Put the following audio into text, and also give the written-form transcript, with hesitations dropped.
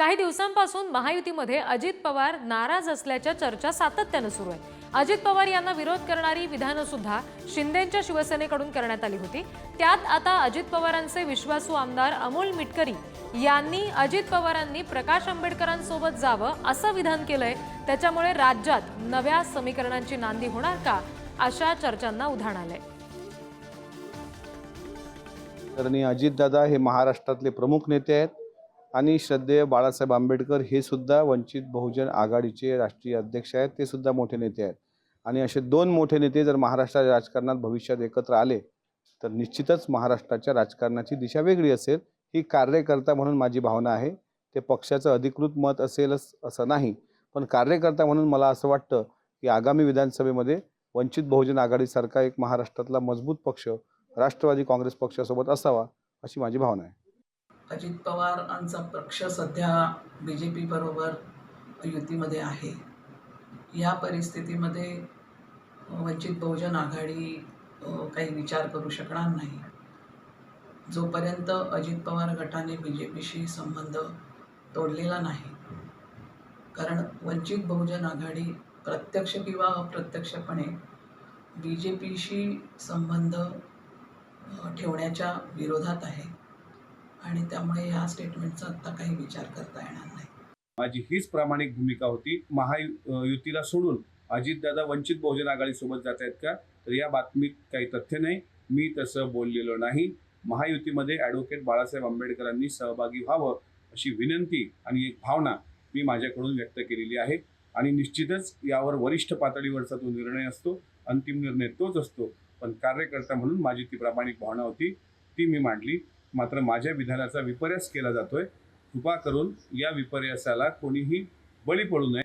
काही दिवसांपासून महायुतीमध्ये अजित पवार नाराज असल्याच्या चर्चा सातत्याने सुरू आहे। अजित पवार यांना विरोध करणारी विधानं सुद्धा शिंदेंच्या शिवसेनेकडून करण्यात आली होती। त्यात आता अजित पवारांचे विश्वासू आमदार अमोल मिटकरी यांनी अजित पवारांनी प्रकाश आंबेडकरांसोबत जावं असं विधान केलंय। त्याच्यामुळे राज्यात नव्या समीकरणांची नांदी होणार का अशा चर्चांना उधाण आलंय। तर अजितदादा हे महाराष्ट्रातले प्रमुख नेते आहेत आणि श्रद्धेय बाळासाहेब आंबेडकर हे सुद्धा वंचित बहुजन आघाडीचे राष्ट्रीय अध्यक्ष आहेत, ते सुद्धा मोठे नेते आहेत। आणि असे दोन मोठे नेते जर महाराष्ट्राच्या राजकारणात भविष्यात एकत्र आले तर निश्चितच महाराष्ट्राच्या राजकारणाची दिशा वेगळी असेल। ही कार्यकर्ता म्हणून माझी भावना आहे। ते पक्षाचं अधिकृत मत असेलच असं नाही, पण कार्यकर्ता म्हणून मला असं वाटतं की आगामी विधानसभेमध्ये वंचित बहुजन आघाडीसारखा एक महाराष्ट्रातला मजबूत पक्ष राष्ट्रवादी काँग्रेस पक्षासोबत असावा अशी माझी भावना आहे। अजित पवारांचा पक्ष सध्या BJP बरोबर युतीमध्ये आहे। या परिस्थितीमध्ये वंचित बहुजन आघाडी काही विचार करू शकणार नाही। जोपर्यंत अजित पवार गटाने BJPशी संबंध तोडलेला नाही, कारण वंचित बहुजन आघाडी प्रत्यक्ष किंवा अप्रत्यक्षपणे BJPशी संबंध ठेवण्याच्या विरोधात आहे आणि त्यामुळे या स्टेटमेंटचा आता काही विचार करता येणार नाही। माझी हीच प्रामाणिक भूमिका होती। महायुतीला सोडून अजितदादा वंचित बहुजन आघाडीसोबत जात आहेत का, तर या बातमीत काही तथ्य नाही। मी तसं बोललेलो नाही। महायुतीमध्ये ॲडव्होकेट बाळासाहेब आंबेडकरांनी सहभागी व्हावं अशी विनंती आणि एक भावना मी माझ्याकडून व्यक्त केलेली आहे आणि निश्चितच यावर वरिष्ठ पातळीवरचा तो निर्णय असतो, अंतिम निर्णय तोच असतो। पण कार्यकर्ता म्हणून माझी ती प्रामाणिक भावना होती, ती मी मांडली। मात्र माझ्या विधानाचा विपर्यास केला जातोय। कृपा करून या विपर्यासाला कोणीही बळी पडू नये।